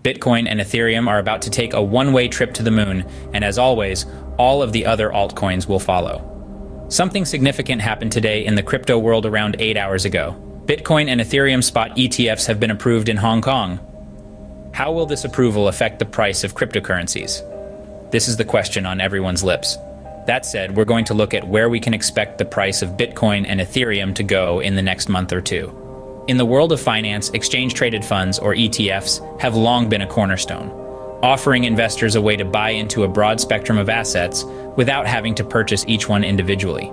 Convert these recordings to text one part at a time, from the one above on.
Bitcoin and Ethereum are about to take a one-way trip to the moon, and as always, all of the other altcoins will follow. Something significant happened today in the crypto world around 8 hours ago. Bitcoin and Ethereum spot ETFs have been approved in Hong Kong. How will this approval affect the price of cryptocurrencies? This is the question on everyone's lips. That said, we're going to look at where we can expect the price of Bitcoin and Ethereum to go in the next month or two. In the world of finance, exchange-traded funds, or ETFs, have long been a cornerstone, offering investors a way to buy into a broad spectrum of assets without having to purchase each one individually.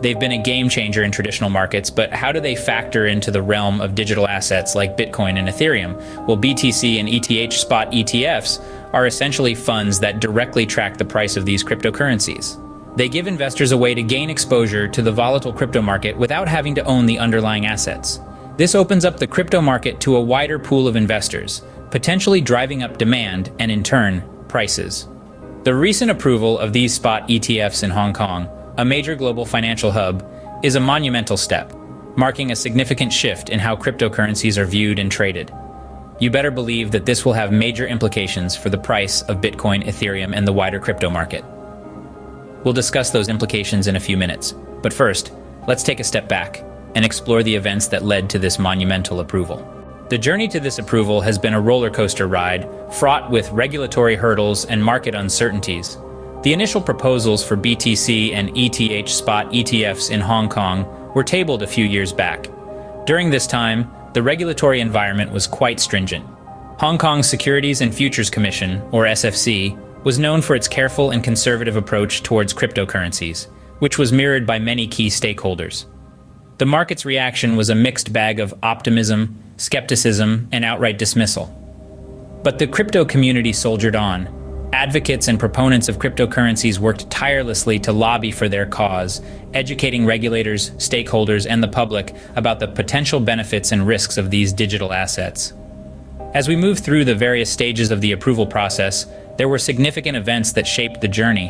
They've been a game changer in traditional markets, but how do they factor into the realm of digital assets like Bitcoin and Ethereum? Well, BTC and ETH spot ETFs are essentially funds that directly track the price of these cryptocurrencies. They give investors a way to gain exposure to the volatile crypto market without having to own the underlying assets. This opens up the crypto market to a wider pool of investors, potentially driving up demand and, in turn, prices. The recent approval of these spot ETFs in Hong Kong, a major global financial hub, is a monumental step, marking a significant shift in how cryptocurrencies are viewed and traded. You better believe that this will have major implications for the price of Bitcoin, Ethereum, and the wider crypto market. We'll discuss those implications in a few minutes, but first, let's take a step back and explore the events that led to this monumental approval. The journey to this approval has been a roller coaster ride, fraught with regulatory hurdles and market uncertainties. The initial proposals for BTC and ETH spot ETFs in Hong Kong were tabled a few years back. During this time, the regulatory environment was quite stringent. Hong Kong's Securities and Futures Commission, or SFC, was known for its careful and conservative approach towards cryptocurrencies, which was mirrored by many key stakeholders. The market's reaction was a mixed bag of optimism, skepticism, and outright dismissal. But the crypto community soldiered on. Advocates and proponents of cryptocurrencies worked tirelessly to lobby for their cause, educating regulators, stakeholders, and the public about the potential benefits and risks of these digital assets. As we move through the various stages of the approval process, there were significant events that shaped the journey.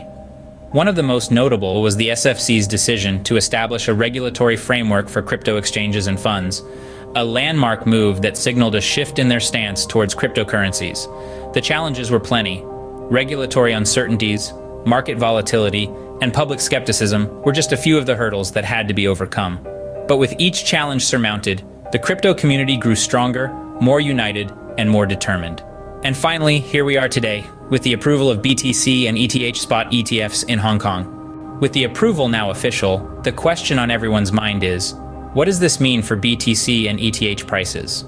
One of the most notable was the SFC's decision to establish a regulatory framework for crypto exchanges and funds, a landmark move that signaled a shift in their stance towards cryptocurrencies. The challenges were plenty. Regulatory uncertainties, market volatility, and public skepticism were just a few of the hurdles that had to be overcome. But with each challenge surmounted, the crypto community grew stronger, more united, and more determined. And finally, here we are today, with the approval of BTC and ETH spot ETFs in Hong Kong. With the approval now official, the question on everyone's mind is, what does this mean for BTC and ETH prices?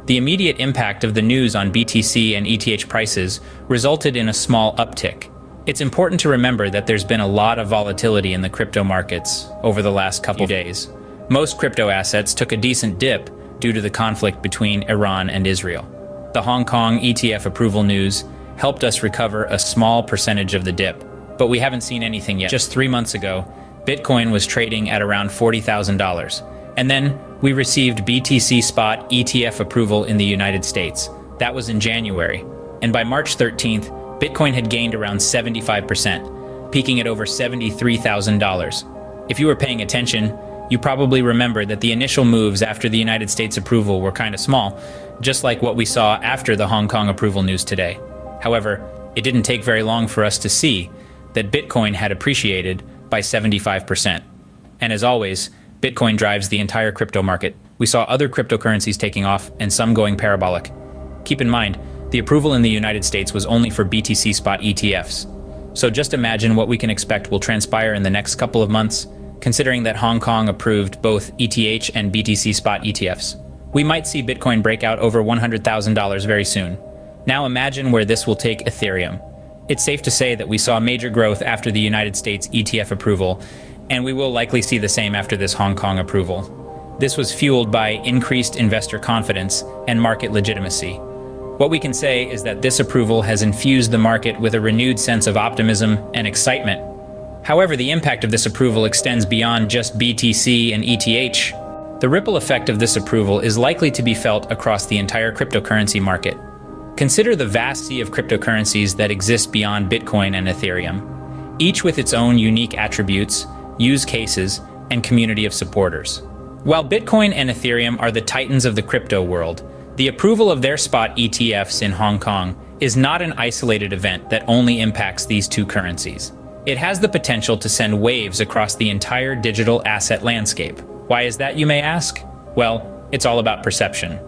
The immediate impact of the news on BTC and ETH prices resulted in a small uptick. It's important to remember that there's been a lot of volatility in the crypto markets over the last couple of days. Most crypto assets took a decent dip due to the conflict between Iran and Israel. The Hong Kong ETF approval news helped us recover a small percentage of the dip, but we haven't seen anything yet. Just 3 months ago, Bitcoin was trading at around $40,000. And then we received BTC spot ETF approval in the United States. That was in January. And by March 13th, Bitcoin had gained around 75%, peaking at over $73,000. If you were paying attention, you probably remember that the initial moves after the United States approval were kind of small, just like what we saw after the Hong Kong approval news today. However, it didn't take very long for us to see that Bitcoin had appreciated by 75%. And as always, Bitcoin drives the entire crypto market. We saw other cryptocurrencies taking off and some going parabolic. Keep in mind, the approval in the United States was only for BTC spot ETFs. So just imagine what we can expect will transpire in the next couple of months, considering that Hong Kong approved both ETH and BTC spot ETFs. We might see Bitcoin break out over $100,000 very soon. Now imagine where this will take Ethereum. It's safe to say that we saw major growth after the United States ETF approval, and we will likely see the same after this Hong Kong approval. This was fueled by increased investor confidence and market legitimacy. What we can say is that this approval has infused the market with a renewed sense of optimism and excitement. However, the impact of this approval extends beyond just BTC and ETH. The ripple effect of this approval is likely to be felt across the entire cryptocurrency market. Consider the vast sea of cryptocurrencies that exist beyond Bitcoin and Ethereum, each with its own unique attributes, use cases, and community of supporters. While Bitcoin and Ethereum are the titans of the crypto world, The approval of their spot ETFs in Hong Kong is not an isolated event that only impacts these two currencies. It has the potential to send waves across the entire digital asset landscape. Why is that, you may ask? Well, it's all about perception.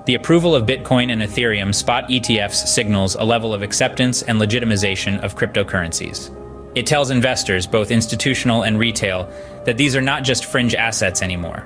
The approval of Bitcoin and Ethereum spot ETFs signals a level of acceptance and legitimization of cryptocurrencies. It tells investors, both institutional and retail, that these are not just fringe assets anymore.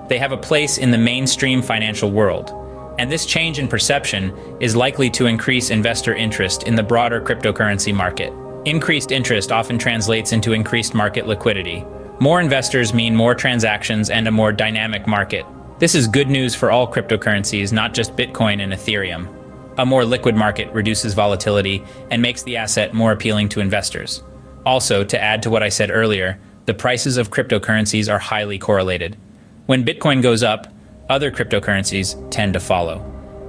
They have a place in the mainstream financial world, and this change in perception is likely to increase investor interest in the broader cryptocurrency market. Increased interest often translates into increased market liquidity. More investors mean more transactions and a more dynamic market. This is good news for all cryptocurrencies, not just Bitcoin and Ethereum. A more liquid market reduces volatility and makes the asset more appealing to investors. Also, to add to what I said earlier, the prices of cryptocurrencies are highly correlated. When Bitcoin goes up, other cryptocurrencies tend to follow.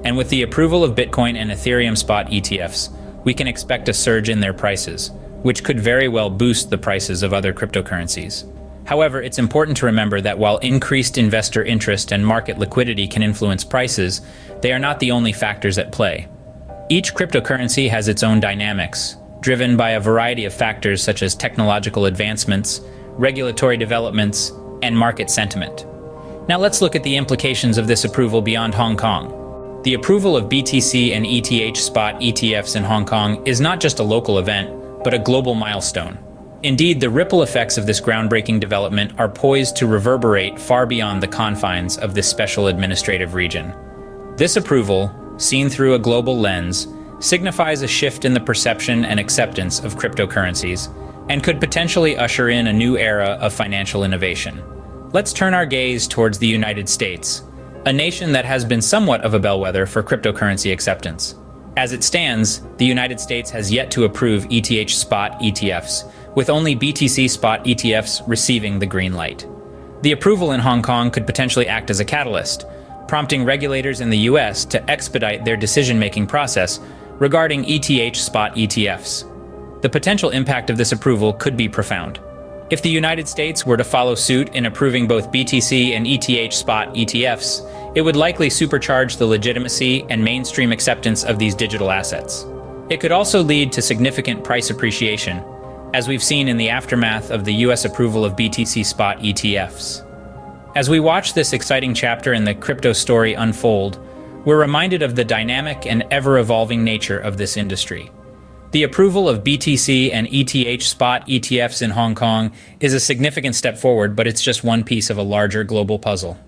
And with the approval of Bitcoin and Ethereum spot ETFs, we can expect a surge in their prices, which could very well boost the prices of other cryptocurrencies. However, it's important to remember that while increased investor interest and market liquidity can influence prices, they are not the only factors at play. Each cryptocurrency has its own dynamics, driven by a variety of factors such as technological advancements, regulatory developments, and market sentiment. Now let's look at the implications of this approval beyond Hong Kong. The approval of BTC and ETH spot ETFs in Hong Kong is not just a local event, but a global milestone. Indeed, the ripple effects of this groundbreaking development are poised to reverberate far beyond the confines of this special administrative region. This approval, seen through a global lens, signifies a shift in the perception and acceptance of cryptocurrencies, and could potentially usher in a new era of financial innovation. Let's turn our gaze towards the United States, a nation that has been somewhat of a bellwether for cryptocurrency acceptance. As it stands, the United States has yet to approve ETH spot ETFs, with only BTC spot ETFs receiving the green light. The approval in Hong Kong could potentially act as a catalyst, prompting regulators in the US to expedite their decision-making process regarding ETH spot ETFs. The potential impact of this approval could be profound. If the United States were to follow suit in approving both BTC and ETH spot ETFs, it would likely supercharge the legitimacy and mainstream acceptance of these digital assets. It could also lead to significant price appreciation, as we've seen in the aftermath of the US approval of BTC spot ETFs. As we watch this exciting chapter in the crypto story unfold, we're reminded of the dynamic and ever-evolving nature of this industry. The approval of BTC and ETH spot ETFs in Hong Kong is a significant step forward, but it's just one piece of a larger global puzzle.